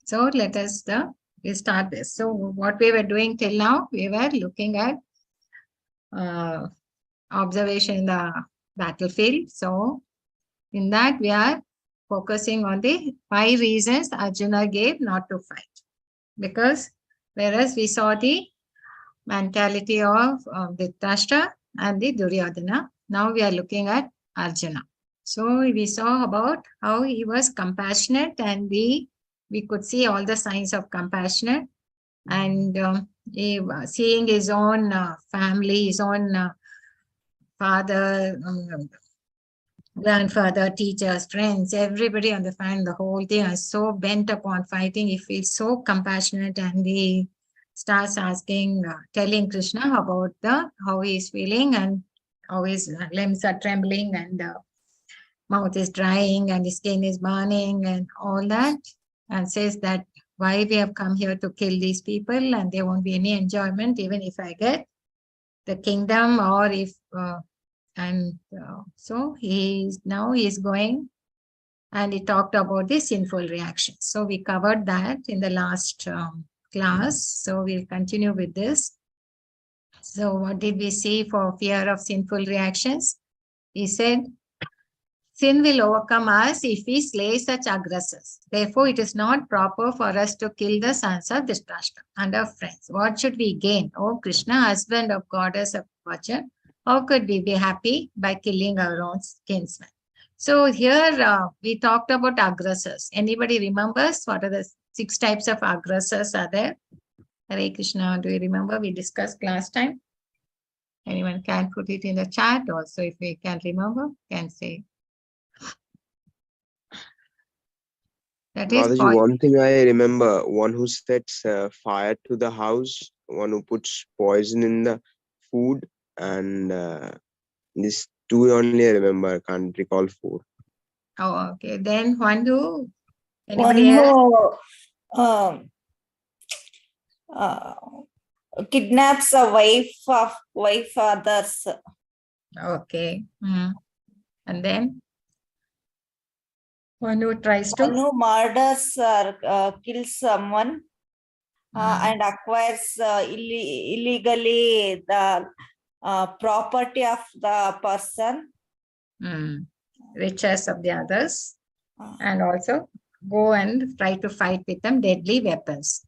So let us we start this. So what we were doing till now, we were looking at observation in the battlefield. So in that we are focusing on the 5 reasons Arjuna gave not to fight. Because whereas we saw the mentality of Dhritarashtra and the Duryodhana, now we are looking at Arjuna. So we saw about how he was compassionate, and we could see all the signs of compassionate, and seeing his own family, his own father, grandfather, teachers, friends, everybody on the fan, the whole thing is so bent upon fighting. He feels so compassionate, and he starts asking, telling Krishna about how he is feeling and how his limbs are trembling and mouth is drying and his skin is burning and all that, and says that why we have come here to kill these people and there won't be any enjoyment even if I get the kingdom, or if so he is going, and he talked about the sinful reactions. So we covered that in the last class. So we'll continue with this. So what did we see for fear of sinful reactions? He said, sin will overcome us if we slay such aggressors. Therefore, it is not proper for us to kill the sons of Dhritarashtra and our friends. What should we gain? O Krishna, husband of goddess of fortune, how could we be happy by killing our own kinsmen? So here we talked about aggressors. Anybody remembers what are the 6 types of aggressors are there? Hare Krishna, do you remember? We discussed last time. Anyone can put it in the chat also. If we can remember, can say. That is one thing I remember, one who sets fire to the house, one who puts poison in the food, and these 2 only I remember. I can't recall 4. Oh, okay. Then one who, anybody else? Kidnaps a wife others. Okay. And then one who tries to? One who murders or kills someone and acquires illegally the property of the person. Riches of the others. And also go and try to fight with them deadly weapons.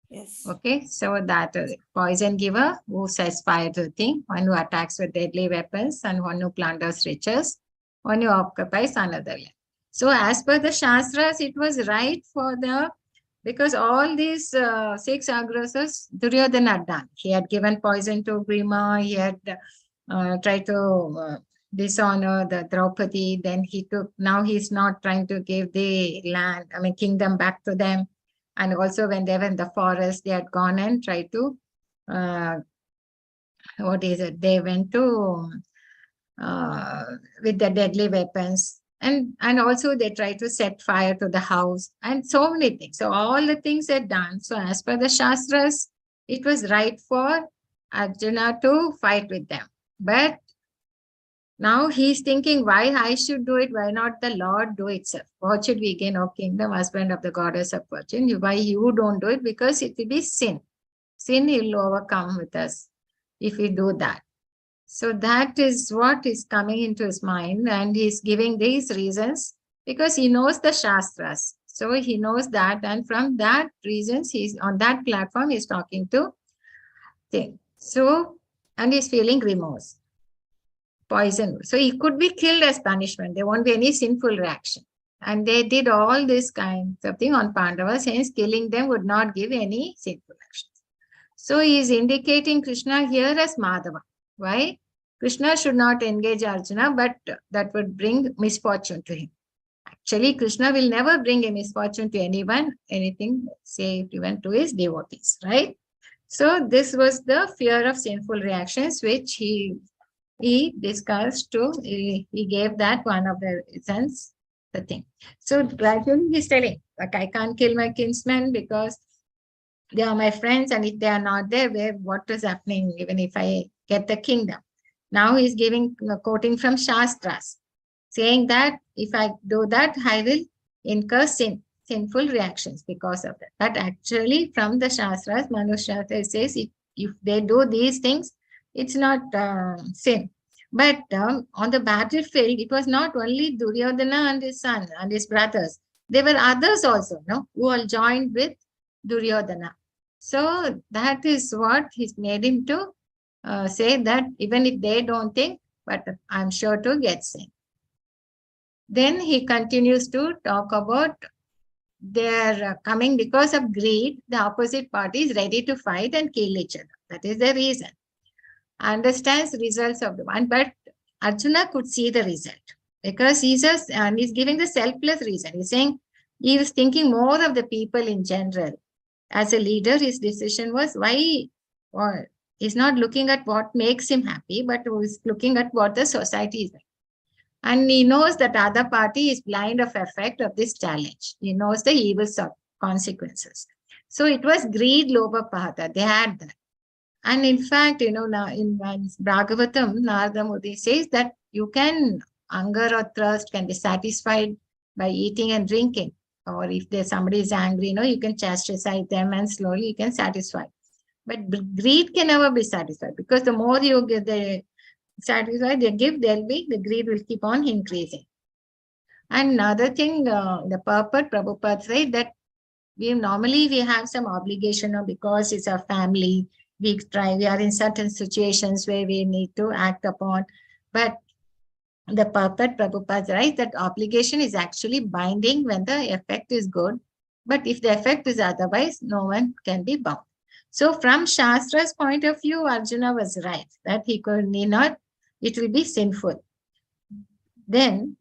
Yes. Okay, so that poison giver who sets fire to the thing, one who attacks with deadly weapons, and one who plunders riches, one who occupies another land. So as per the Shastras, it was right for because all these 6 aggressors, Duryodhana had done. He had given poison to Bhima, he had tried to dishonor the Draupadi, then now he's not trying to give the land, kingdom back to them. And also when they were in the forest, they had gone and tried to, they went to, with the deadly weapons. And also they tried to set fire to the house and so many things. So all the things are done. So as per the Shastras, it was right for Arjuna to fight with them. But now he's thinking, why I should do it? Why not the Lord do it, sir? What should we gain, O kingdom, husband of the goddess of fortune? Why you don't do it? Because it will be sin. Sin will overcome with us if we do that. So that is what is coming into his mind, and he's giving these reasons because he knows the Shastras. So he knows that, and from that reasons, he's on that platform, he's talking to thing. So, and he's feeling remorse. Poison. So he could be killed as punishment. There won't be any sinful reaction. And they did all this kinds of thing on Pandavas, hence killing them would not give any sinful actions. So he is indicating Krishna here as Madhava. Why? Krishna should not engage Arjuna, but that would bring misfortune to him. Actually, Krishna will never bring a misfortune to anyone, anything, say even to his devotees, right? So this was the fear of sinful reactions, which he discussed he gave that one of the reasons, the thing. So gradually he's telling, like, I can't kill my kinsmen because they are my friends, and if they are not there, what is happening even if I get the kingdom? Now he's quoting from Shastras, saying that if I do that, I will incur sin. sinful reactions because of that. But actually, from the Shastras, Manu Shastra says if they do these things, it's not sin. But on the battlefield, it was not only Duryodhana and his son and his brothers. There were others also, no, who all joined with Duryodhana. So that is what he's made him to say that even if they don't think, but I'm sure to get sin. Then he continues to talk about their coming because of greed. The opposite party is ready to fight and kill each other. That is the reason. Understands results of the one, but Arjuna could see the result because he's giving the selfless reason. He's saying he was thinking more of the people in general. As a leader, his decision was why, or he's not looking at what makes him happy, but he's looking at what the society is like. And he knows that other party is blind of effect of this challenge. He knows the evil consequences. So it was greed, lobha, pahata. They had that. And in fact, now in Bhagavatam, Narada Muni says that you can, hunger or thirst can be satisfied by eating and drinking. Or if there's somebody is angry, you can chastise them and slowly you can satisfy. But greed can never be satisfied because the more you get the satisfied, they give, the greed will keep on increasing. And another thing, the purport, Prabhupada said that we have some obligation because it's our family. We are in certain situations where we need to act upon. But the purport, Prabhupada writes that obligation is actually binding when the effect is good. But if the effect is otherwise, no one can be bound. So from Shastra's point of view, Arjuna was right that he need not, it will be sinful. Then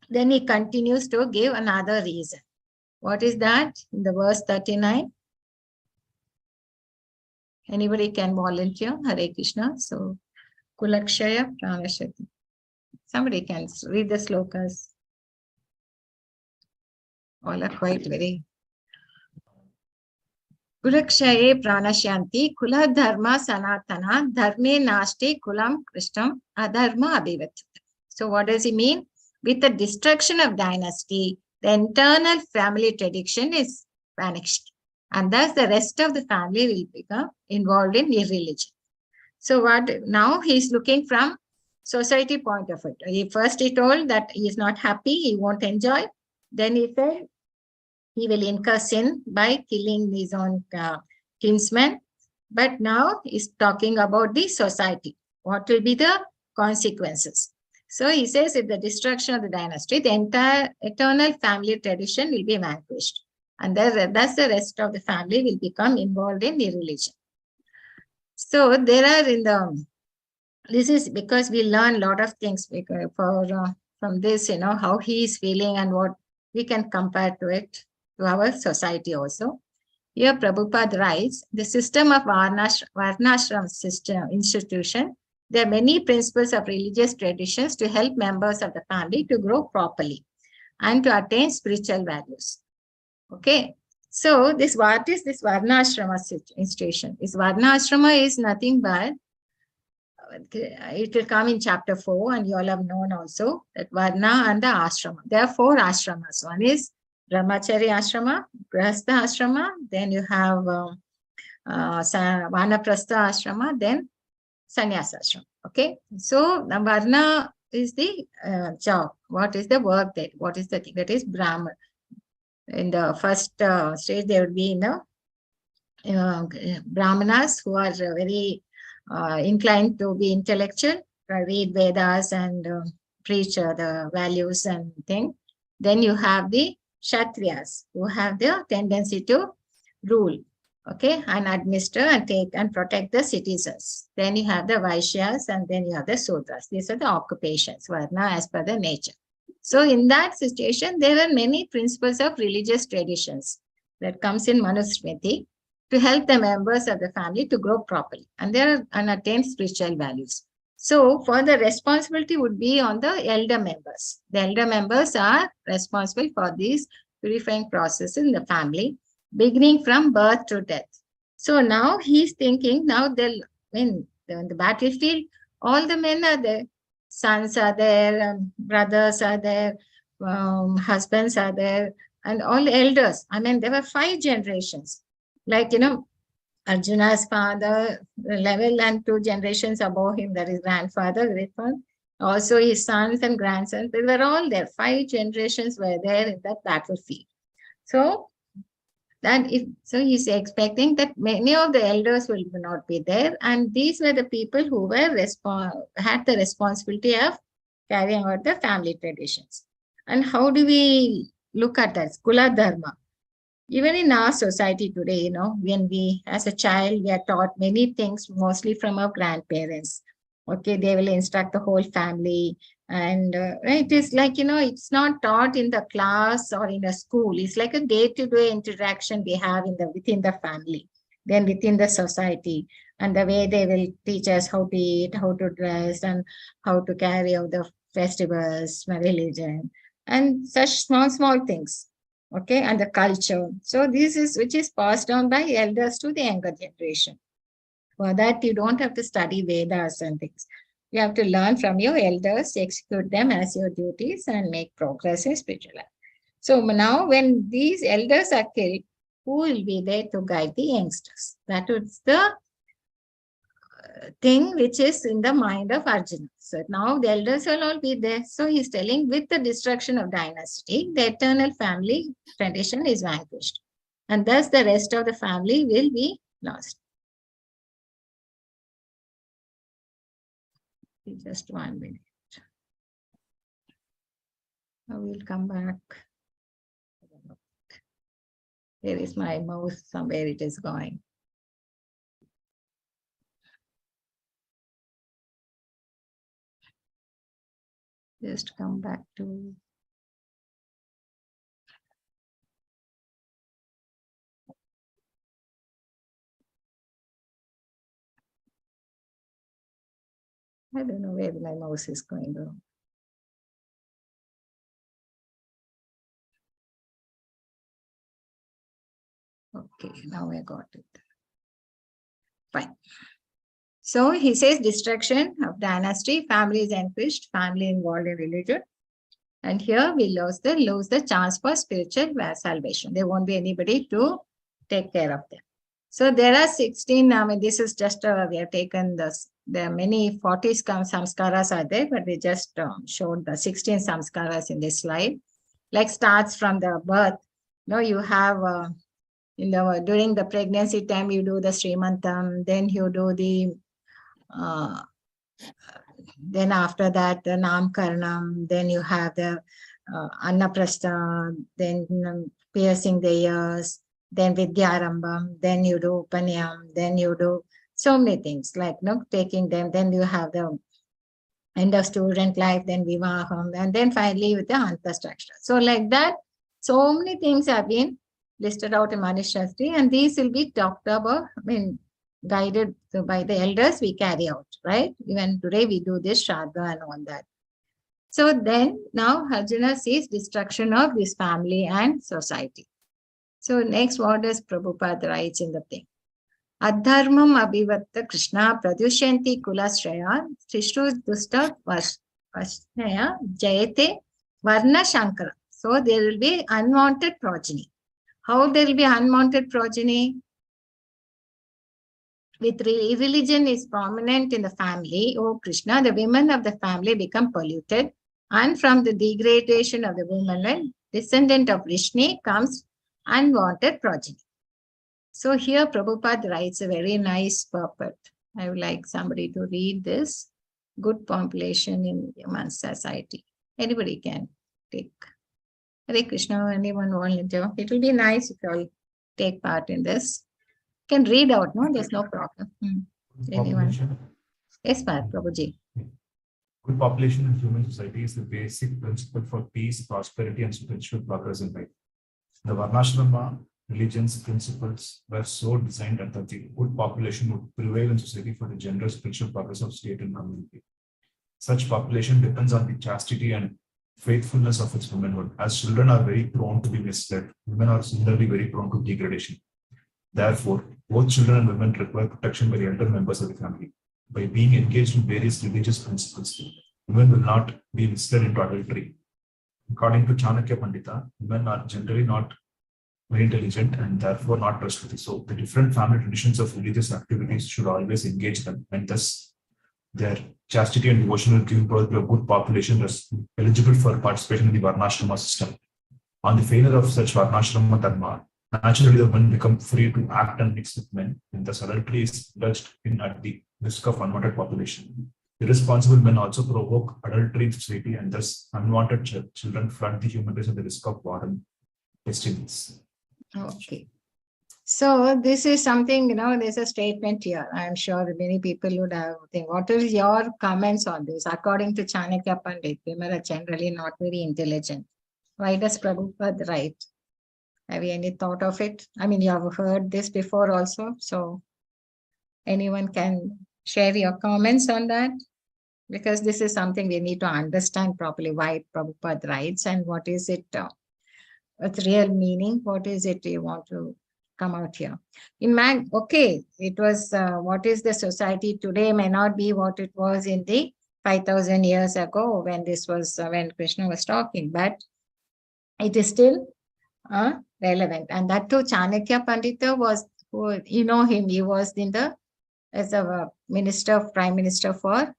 he continues to give another reason. What is that? In the verse 39. Anybody can volunteer. Hare Krishna. So, Kulakshaya Pranashati. Somebody can read the slokas. All are quite very. Kulakshaye pranashyanti kula dharma sanatana dharme nashti kulam krishtam adharma abhivatyate. So what does he mean? With the destruction of dynasty, the internal family tradition is vanished. And thus the rest of the family will become involved in irreligion. So what now he's looking from society point of view. First he told that he is not happy, he won't enjoy. Then he said he will incur sin by killing his own kinsmen. But now he's talking about the society. What will be the consequences? So he says if the destruction of the dynasty, the entire eternal family tradition will be vanquished. And thus the rest of the family will become involved in the religion. So there are this is because we learn a lot of things from this, how he is feeling and what we can compare to it, to our society also. Here Prabhupada writes, the system of Varnashram system institution, there are many principles of religious traditions to help members of the family to grow properly and to attain spiritual values. Okay, so what is this Varnashrama institution? This Varnashrama is nothing but, it will come in chapter 4 and you all have known also that Varna and the Ashrama. There are 4 ashramas. One is Brahmachari Ashrama, Grahastha Ashrama, then you have Vanaprastha Ashrama, then Sannyasa Ashrama. Okay, so the Varna is the job. What is the work that? What is the thing? That is Brahman. In the first stage, there will be Brahmanas who are very inclined to be intellectual, read Vedas and preach the values and thing. Then you have the Kshatriyas who have the tendency to rule, okay, and administer and take and protect the citizens. Then you have the Vaishyas and then you have the Sudras. These are the occupations, Varna as per the nature. So in that situation, there were many principles of religious traditions that comes in Manusmriti to help the members of the family to grow properly and attain spiritual values. So for the responsibility would be on the elder members. The elder members are responsible for these purifying processes in the family, beginning from birth to death. So now he's thinking, now in the battlefield, all the men are there. Sons are there, brothers are there, husbands are there, and all elders. I mean, there were 5 generations. Like, Arjuna's father, level and 2 generations above him, that is grandfather, great-father. Also his sons and grandsons, they were all there. 5 generations were there in that battlefield. So he's expecting that many of the elders will not be there, and these were the people who were had the responsibility of carrying out the family traditions. And how do we look at that? Kula Dharma. Even in our society today, when we, as a child, we are taught many things, mostly from our grandparents. Okay, they will instruct the whole family. And it is like, it's not taught in the class or in a school. It's like a day-to-day interaction we have within the family, then within the society, and the way they will teach us how to eat, how to dress, and how to carry out the festivals, religion, and such small things. Okay, and the culture. So this is which is passed on by elders to the younger generation. For that, you don't have to study Vedas and things. You have to learn from your elders, execute them as your duties, and make progress in spiritual life. So now, when these elders are killed, who will be there to guide the youngsters? That is the thing which is in the mind of Arjuna. So now the elders will all be there. So he's telling, with the destruction of dynasty, the eternal family tradition is vanquished. And thus the rest of the family will be lost. Just 1 minute. I will come back. There is my mouse, somewhere it is going. Just come back to. I don't know where my mouse is going to. Okay, now I got it. Fine. So he says destruction of dynasty, family is vanquished, family involved in religion. And here we lose the chance for spiritual salvation. There won't be anybody to take care of them. So there are 16, I mean, this is just, we have taken this, there are many 40 samskaras are there, but we just showed the 16 samskaras in this slide. Like starts from the birth. You have, during the pregnancy time, you do the Srimantam, then you do the, then after that, the Namkaranam, then you have the Annaprastha, then piercing the ears, then Vidyarambam, then you do Upanyam, then you do so many things like taking them, then you have the end of student life, then Vivaham, and then finally with the Antastraksha. So like that, so many things have been listed out in Manishastri, and these will be talked about, guided by the elders, we carry out, right? Even today we do this Shraddha and all that. So then now Arjuna sees destruction of this family and society. So next, what does Prabhupada writes in the thing? Adharmam abhivatta Krishna pradyushyanti kulashraya trishru dusta vashnaya jayate varna shankara. So there will be unwanted progeny. How there will be unwanted progeny? With religion is prominent in the family, oh Krishna, the women of the family become polluted, and from the degradation of the woman, descendant of Vishnu, comes unwanted progeny. So here Prabhupada writes a very nice purport. I would like somebody to read this. Good population in human society. Anybody can take. Hare Krishna, anyone volunteer? It will be nice if you all take part in this. Can read out, no? There's no problem. Anyone? Yes, Prabhuji. Good population in human society is the basic principle for peace, prosperity, and spiritual progress in life. The Varnashrama religions principles were so designed that the good population would prevail in society for the general spiritual progress of state and community. Such population depends on the chastity and faithfulness of its womanhood. As children are very prone to be misled, women are similarly very prone to degradation. Therefore, both children and women require protection by the elder members of the family. By being engaged in various religious principles, women will not be misled into adultery. According to Chanakya Pandita, women are generally not very intelligent and therefore not trustworthy. So the different family traditions of religious activities should always engage them, and thus their chastity and devotion will give birth to a good population that's eligible for participation in the Varnashrama system. On the failure of such Varnashrama dharma, naturally the women become free to act and mix with men, and thus adultery is indulged in at the risk of unwanted population. Irresponsible men also provoke adultery in society, and thus unwanted children flood the human race at the risk of war and pestilence. Okay. So this is something, there's a statement here. I'm sure many people would have think. What is your comments on this? According to Chanakya Pandit, women are generally not very intelligent. Why does Prabhupada write? Have you any thought of it? I mean, you have heard this before also. So anyone can share your comments on that? Because this is something we need to understand properly, why Prabhupada writes and what is it, its real meaning, what is it you want to come out here. In man, okay, it was, what is the society today may not be what it was in the 5,000 years ago when this was, when Krishna was talking, but it is still relevant. And that too, Chanakya Pandita was, you know him, he was in the, as a minister, prime minister for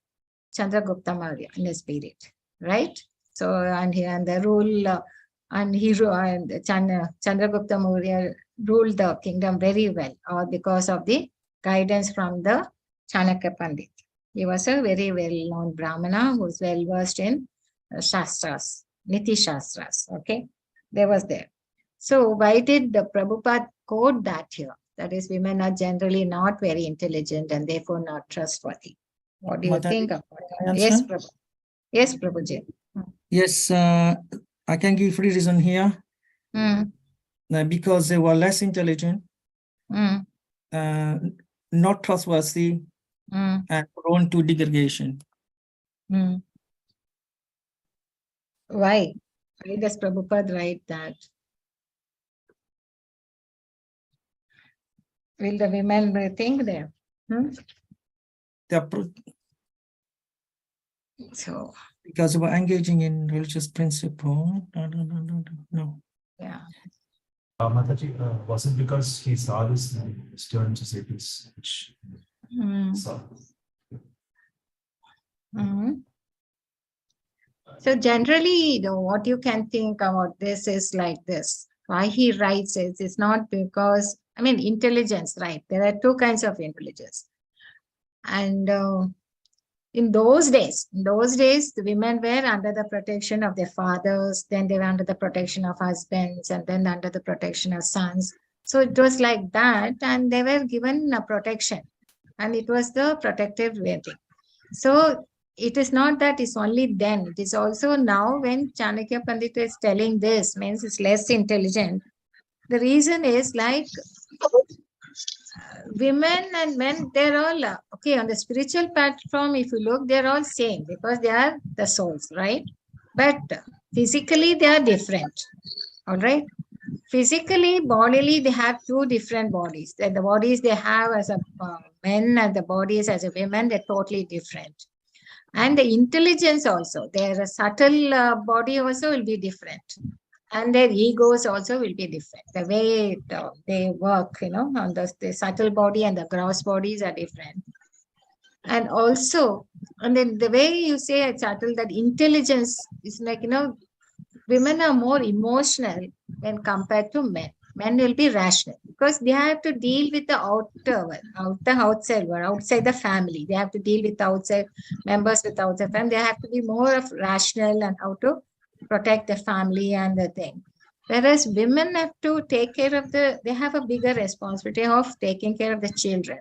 Chandragupta Maurya in his period, right? So, and the rule, and Chandragupta Maurya ruled the kingdom very well, because of the guidance from the Chanakya Pandit. He was a very well-known Brahmana who was well-versed in Shastras, Niti Shastras, okay? There was there. So why did the Prabhupada quote that here? That is, women are generally not very intelligent and therefore not trustworthy. What do you think about that? Yes, Prabhu. Yes, Prabhuji. Yes, I can give free reason here. Because they were less intelligent, not trustworthy, and prone to degradation. Why? Why does Prabhupada write that? Will the women think there? So, because they were engaging in religious principle. No. Yeah. Mataji, was it because he saw this in Western societies, which saw? So generally, what you can think about this is like this. Why he writes it is not because, I mean, intelligence, right? There are two kinds of intelligence. And in those days, the women were under the protection of their fathers, then they were under the protection of husbands, and then under the protection of sons. So it was like that, and they were given a protection, and it was the protective wedding. So it is not that it's only then, it is also now when Chanakya Pandita is telling this, means it's less intelligent. The reason is like, women and men, they're all, okay, on the spiritual platform, if you look, they're all same because they are the souls, right? But physically, they are different, all right? Physically, bodily, they have two different bodies. The bodies they have as a men and the bodies as a women, they're totally different. And the intelligence also, their subtle body also will be different. And their egos also will be different. The way they work, on the subtle body and the gross bodies are different. And also, and then the way you say it's subtle, that intelligence is like, women are more emotional when compared to men. Men will be rational because they have to deal with the outer world, outside world, outside the family. They have to deal with outside members, with outside family. They have to be more of rational and how to protect the family and the thing. Whereas women have to take care of they have a bigger responsibility of taking care of the children,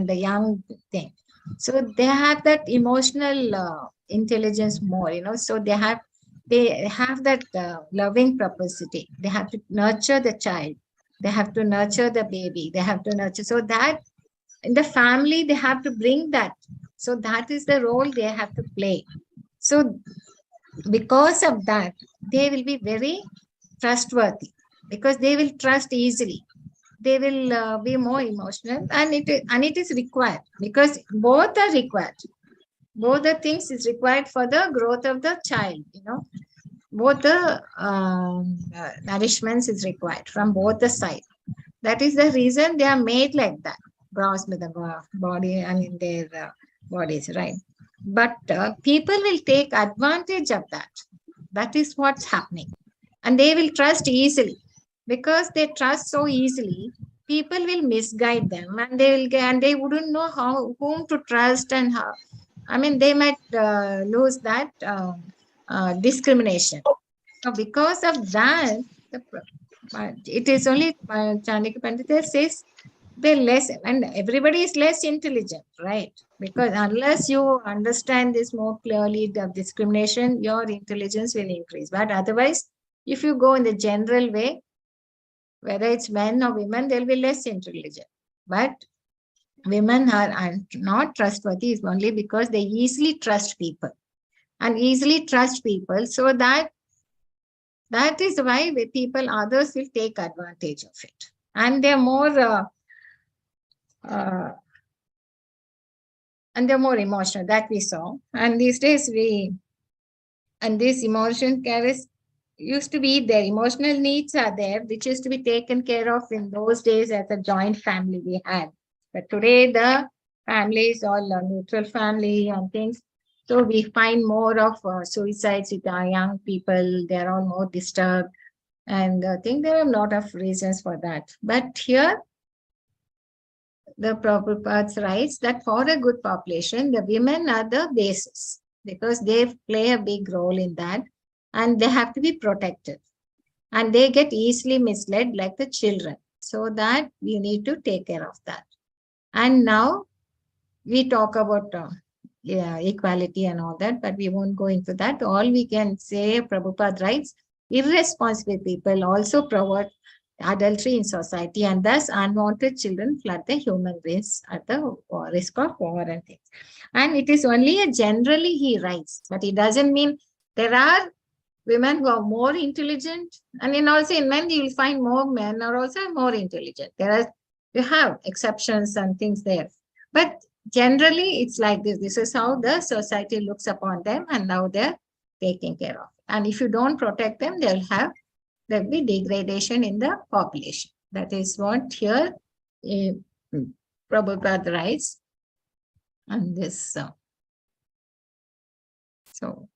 the young thing. So they have that emotional intelligence more, so they have that loving propensity. They have to nurture the child. They have to nurture the baby. They have to nurture. So that in the family, they have to bring that. So that is the role they have to play. So because of that, they will be very trustworthy because they will trust easily. They will be more emotional, and it is required because both are required. Both the things is required for the growth of the child, both the nourishments is required from both the side. That is the reason they are made like that, bras with the body and in their bodies, right? But people will take advantage of that. That is what's happening. And they will trust easily. Because they trust so easily, people will misguide them, and they will get, and they wouldn't know whom to trust and how. I mean, they might lose that discrimination. So because of that, it is only Chandika Pandita says they're less, and everybody is less intelligent, right? Because unless you understand this more clearly, the discrimination, your intelligence will increase. But otherwise, if you go in the general way, whether it's men or women, they'll be less intelligent. But women are not trustworthy is only because they easily trust people. And easily trust people, so that is why the people, others will take advantage of it. And they're more emotional, that we saw. And these days and this emotion carries used to be there. Emotional needs are there, which used to be taken care of in those days as a joint family we had. But today the family is all a neutral family and things. So we find more of suicides with our young people. They're all more disturbed. And I think there are a lot of reasons for that. But here, the Prabhupada writes that for a good population, the women are the basis, because they play a big role in that, and they have to be protected. And they get easily misled like the children. So that we need to take care of that. And now we talk about equality and all that, but we won't go into that. All we can say, Prabhupada writes, irresponsible people also promote adultery in society, and thus unwanted children flood the human race at the risk of war and things. And it is only generally he writes, but it doesn't mean there are women who are more intelligent, and also in men you will find more men are also more intelligent. You have exceptions and things there, but generally it's like this. This is how the society looks upon them, and now they're taken care of. And if you don't protect them, there'll be degradation in the population. That is what here Prabhupada writes on this. So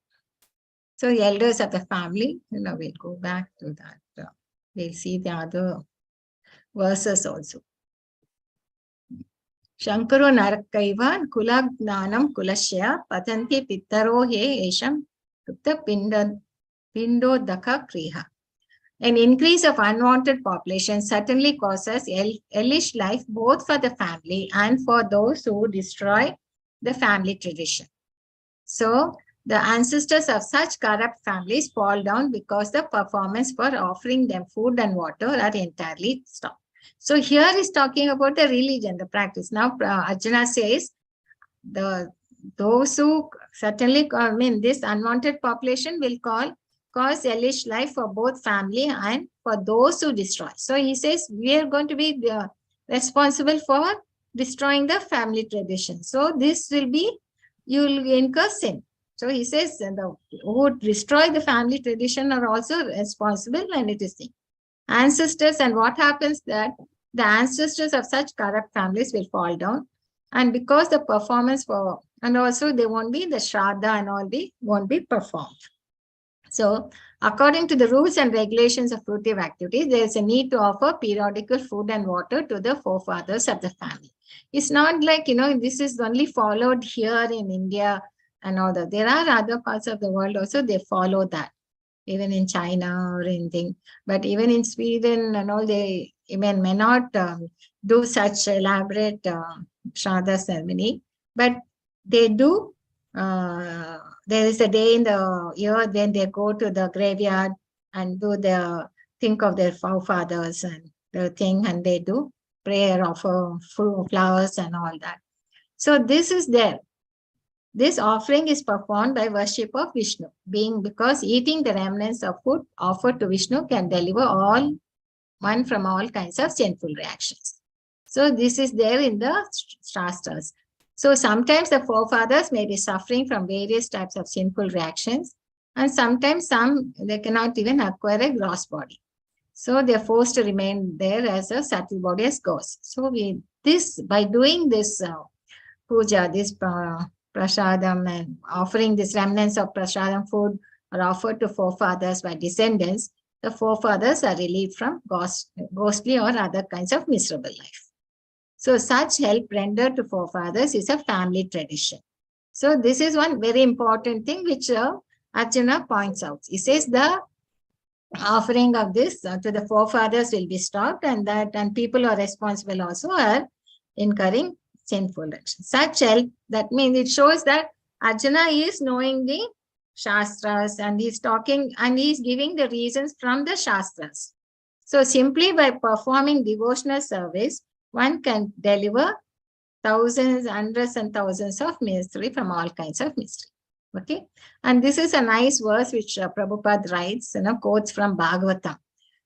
the elders of the family, we'll go back to that. We'll see the other verses also. Shankaro Narakaiva Kula Gnanam Kulashya Patanti Pittaro He Esham Tutta Pindo Daka Kriha. An increase of unwanted population certainly causes hellish life both for the family and for those who destroy the family tradition. So the ancestors of such corrupt families fall down because the performance for offering them food and water are entirely stopped. So here is talking about the religion, the practice. Now Arjuna says those who certainly, this unwanted population will cause hellish life for both family and for those who destroy. So he says we are going to be responsible for destroying the family tradition. So this will be, you will incur sin. So he says who destroy the family tradition are also responsible, and it is the ancestors. And what happens that the ancestors of such corrupt families will fall down, and because the performance and also they won't be, the Shraddha and all won't be performed. So according to the rules and regulations of fruitive activities, there is a need to offer periodical food and water to the forefathers of the family. It's not like, this is only followed here in India and all that. There are other parts of the world also, they follow that, even in China or anything. But even in Sweden and all, they even may not do such elaborate Shraddha ceremony, but they do. There is a day in the year when they go to the graveyard and think of their forefathers and the thing, and they do prayer, offer flowers and all that. So this is there. This offering is performed by worship of Vishnu, because eating the remnants of food offered to Vishnu can deliver one from all kinds of sinful reactions. So this is there in the Shastras. So sometimes the forefathers may be suffering from various types of sinful reactions, And sometimes they cannot even acquire a gross body. So they're forced to remain there as a subtle body as ghosts. So by doing this puja, this prasadam, and offering this remnants of prasadam food are offered to forefathers by descendants, the forefathers are relieved from ghostly or other kinds of miserable life. So such help rendered to forefathers is a family tradition. So this is one very important thing which Arjuna points out. He says the offering of this to the forefathers will be stopped, and people who are responsible also are incurring sinful actions. Such help, that means it shows that Arjuna is knowing the Shastras and he's talking and he's giving the reasons from the Shastras. So simply by performing devotional service, one can deliver thousands, hundreds and thousands of mystery from all kinds of mystery. Okay. And this is a nice verse which Prabhupada writes, quotes from Bhagavatam.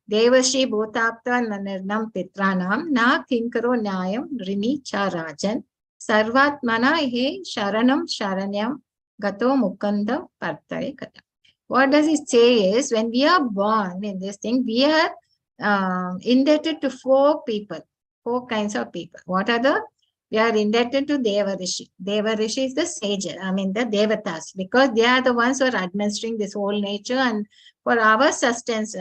Devashi bhutapta nanirnam pitranam na kinkaro nyayam rini cha rajan sarvatmana he sharanam sharanyam gato mukandam part3 kata. What does it say is, when we are born in this thing, we are indebted to four kinds of people. What are the? We are indebted to Deva Rishi. Deva Rishi is the sage, the Devatas, because they are the ones who are administering this whole nature, and for our sustenance,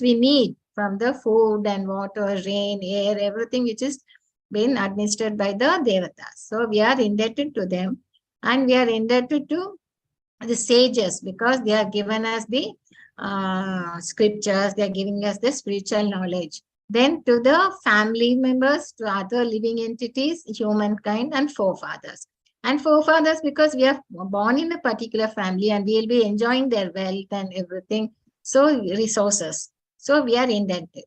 we need from the food and water, rain, air, everything which is being administered by the Devatas. So we are indebted to them, and we are indebted to the sages because they have given us the scriptures, they are giving us the spiritual knowledge. Then to the family members, to other living entities, humankind, and forefathers. And forefathers because we are born in a particular family and we will be enjoying their wealth and everything. So resources. So we are indebted.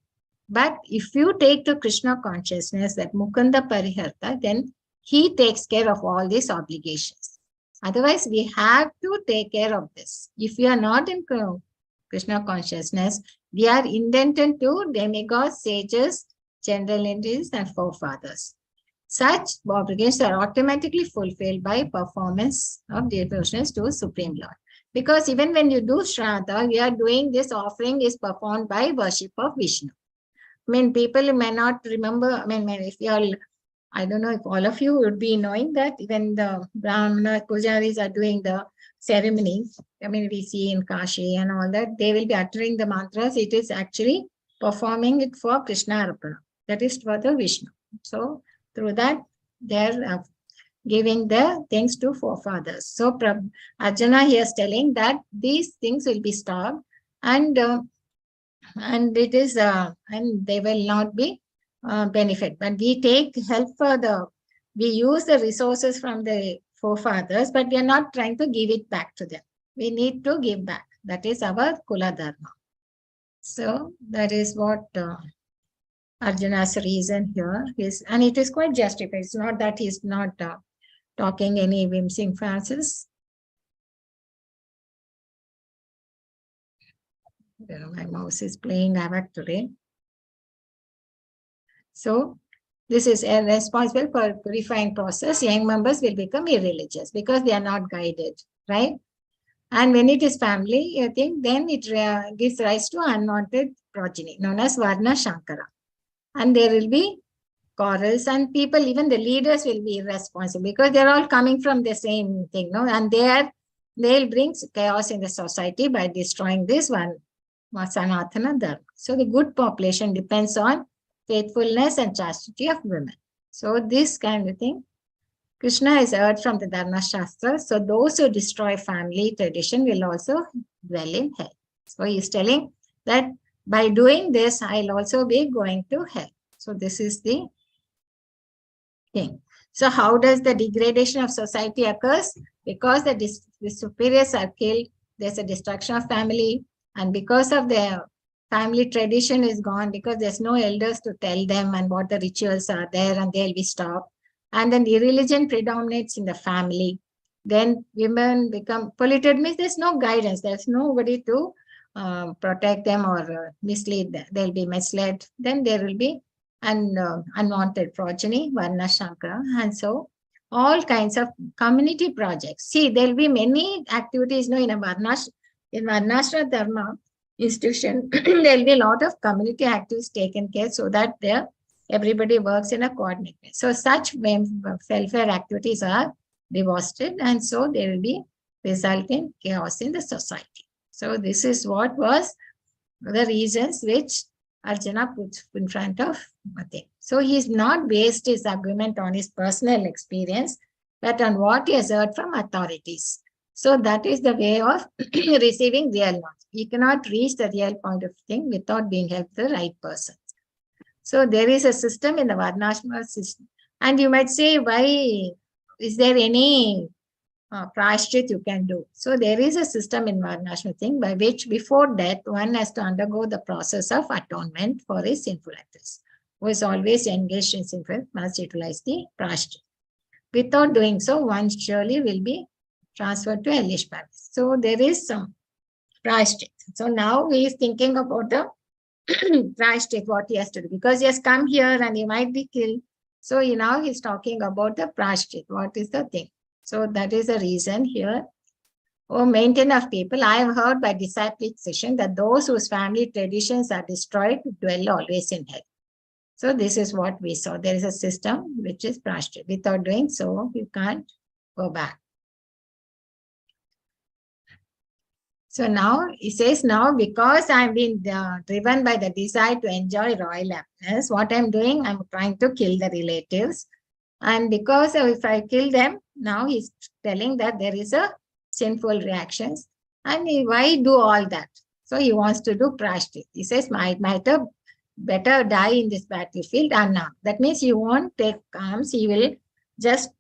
But if you take to Krishna consciousness, that Mukunda Pariharta, then he takes care of all these obligations. Otherwise, we have to take care of this. If we are not in Krishna consciousness, we are indebted to demigods, sages, general entities, and forefathers. Such obligations are automatically fulfilled by performance of devotions to Supreme Lord. Because even when you do Shraddha, we are doing this offering is performed by worship of Vishnu. People may not remember, if you all, I don't know if all of you would be knowing that when the Brahmana Pujaris are doing the ceremonies, we see in Kashi and all that, they will be uttering the mantras. It is actually performing it for Krishna Arpana. That is for the Vishnu. So through that, they're giving the things to forefathers. So Arjuna here is telling that these things will be stopped, and it is and they will not be benefit. But we take help we use the resources from the forefathers, but we are not trying to give it back to them. We need to give back. That is our Kula Dharma. So that is what Arjuna's reason here is, and it is quite justified. It's not that he's not talking any whimsing fancies. My mouse is playing havoc today. So this is responsible for purifying process. Young members will become irreligious because they are not guided, right? And when it is family, I think then it gives rise to unwanted progeny known as Varna Shankara. And there will be quarrels, and people, even the leaders, will be irresponsible because they're all coming from the same thing, and they'll bring chaos in the society by destroying this one Sanatana Dharma. So the good population depends on faithfulness and chastity of women. So this kind of thing, Krishna is heard from the Dharma Shastra. So those who destroy family tradition will also dwell in hell. So he's telling that by doing this, I'll also be going to hell. So this is the thing. So how does the degradation of society occurs? Because the superiors are killed, there's a destruction of family, and because of the family tradition is gone, because there's no elders to tell them and what the rituals are there, and they'll be stopped. And then the religion predominates in the family. Then women become polluted, means there's no guidance. There's nobody to protect them or mislead them. They'll be misled. Then there will be an unwanted progeny, Varna Shankara. And so all kinds of community projects. See, there will be many activities, in a Varnashra Dharma institution, there will be a lot of community activities taken care so that everybody works in a coordinated way. So such welfare activities are devastated, and so there will be resulting chaos in the society. So this is what was the reasons which Arjuna puts in front of Mate. So he's not based his argument on his personal experience, but on what he has heard from authorities. So that is the way of receiving real knowledge. You cannot reach the real point of thing without being helped the right person. So there is a system in the Varnashram system. And you might say, why is there any prashchit you can do? So there is a system in Varnashram thing by which before death, one has to undergo the process of atonement for his sinful acts. Who is always engaged in sinful must utilize the prashchit. Without doing so, one surely will be transferred to hellish paradise. So there is some prashchit. So now he is thinking about the prashchit, what he has to do, because he has come here and he might be killed. So now he's talking about the prashchit. What is the thing? So that is the reason here. O maintainer of people, I have heard by disciplic session that those whose family traditions are destroyed dwell always in hell. So this is what we saw. There is a system which is prashchit. Without doing so, you can't go back. So now he says, now because I'm being driven by the desire to enjoy royal happiness, what I'm doing, I'm trying to kill the relatives. And because if I kill them, now he's telling that there is a sinful reactions. And why do all that? So he wants to do prashchit. He says, might better die in this battlefield unarmed. That means he won't take arms, he will just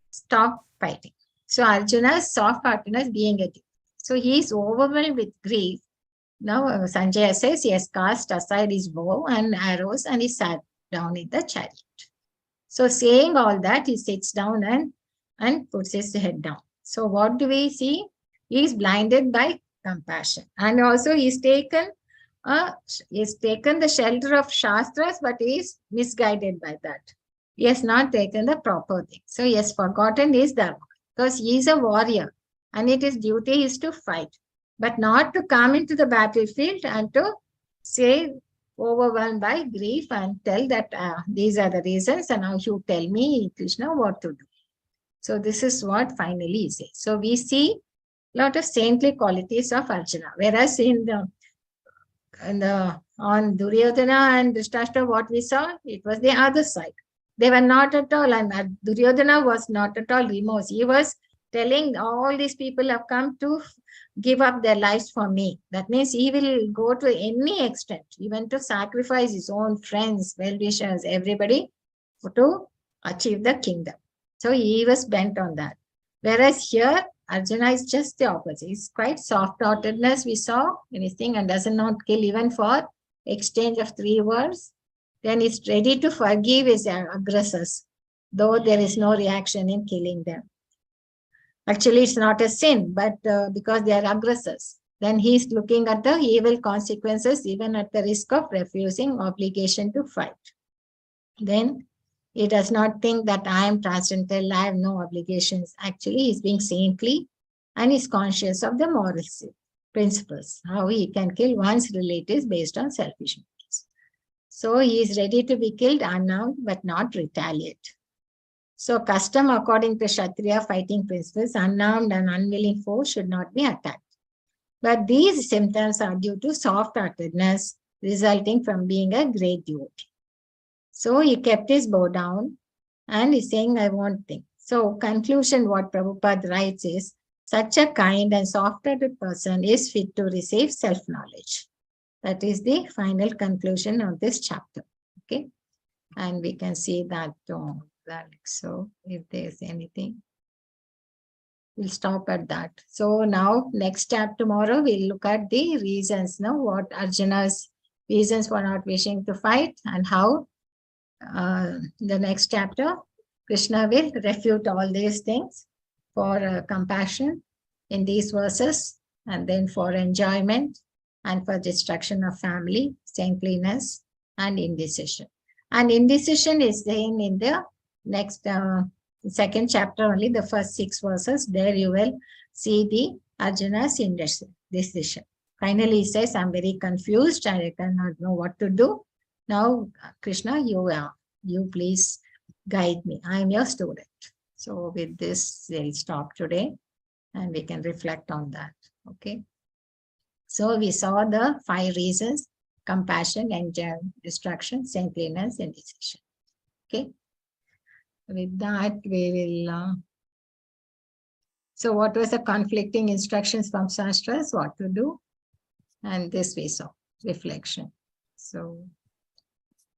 stop fighting. So Arjuna's soft-heartedness being a gift. So he is overwhelmed with grief. Now Sanjaya says he has cast aside his bow and arrows and he sat down in the chariot. So saying all that, he sits down and puts his head down. So what do we see? He is blinded by compassion. And also he's taken the shelter of Shastras, but he is misguided by that. He has not taken the proper thing. So he has forgotten his dharma because he is a warrior. And it is duty is to fight, but not to come into the battlefield and to say overwhelmed by grief and tell that these are the reasons and now you tell me, Krishna, what to do. So this is what finally he says. So we see a lot of saintly qualities of Arjuna, whereas on Duryodhana and Dhritarashtra, what we saw, it was the other side. They were not at all, and Duryodhana was not at all remorse. He was telling all these people have come to give up their lives for me. That means he will go to any extent, even to sacrifice his own friends, well-wishers, everybody to achieve the kingdom. So he was bent on that. Whereas here, Arjuna is just the opposite. He's quite soft-heartedness we saw in his thing and does not kill even for exchange of 3 words. Then he's ready to forgive his aggressors, though there is no reaction in killing them. Actually, it's not a sin, but because they are aggressors. Then he's looking at the evil consequences, even at the risk of refusing obligation to fight. Then he does not think that I am transcendental, I have no obligations. Actually, he's being saintly and he's conscious of the moral principles, how he can kill one's relatives based on selfish motives. So he is ready to be killed unarmed, but not retaliate. So custom according to Kshatriya fighting principles, unarmed and unwilling foe should not be attacked. But these symptoms are due to soft-heartedness resulting from being a great devotee. So he kept his bow down and he's saying, I won't think. So conclusion, what Prabhupada writes is, such a kind and soft-hearted person is fit to receive self-knowledge. That is the final conclusion of this chapter. Okay. And we can see that. So if there's anything, we'll stop at that. So now next chapter tomorrow, we'll look at the reasons, what Arjuna's reasons for not wishing to fight and how the next chapter, Krishna will refute all these things for compassion in these verses and then for enjoyment and for destruction of family, saintliness and indecision. And indecision is then in the next The second chapter only, the first 6 verses, there you will see the Arjuna's decision. Finally, he says, I'm very confused. I cannot know what to do. Now, Krishna, you please guide me. I am your student. So with this, we'll stop today and we can reflect on that. Okay. So we saw the 5 reasons: compassion, enjoyment, destruction, saintliness, and decision. Okay. With that, we will. So what was the conflicting instructions from Shastras? What to do? And this we saw, reflection. So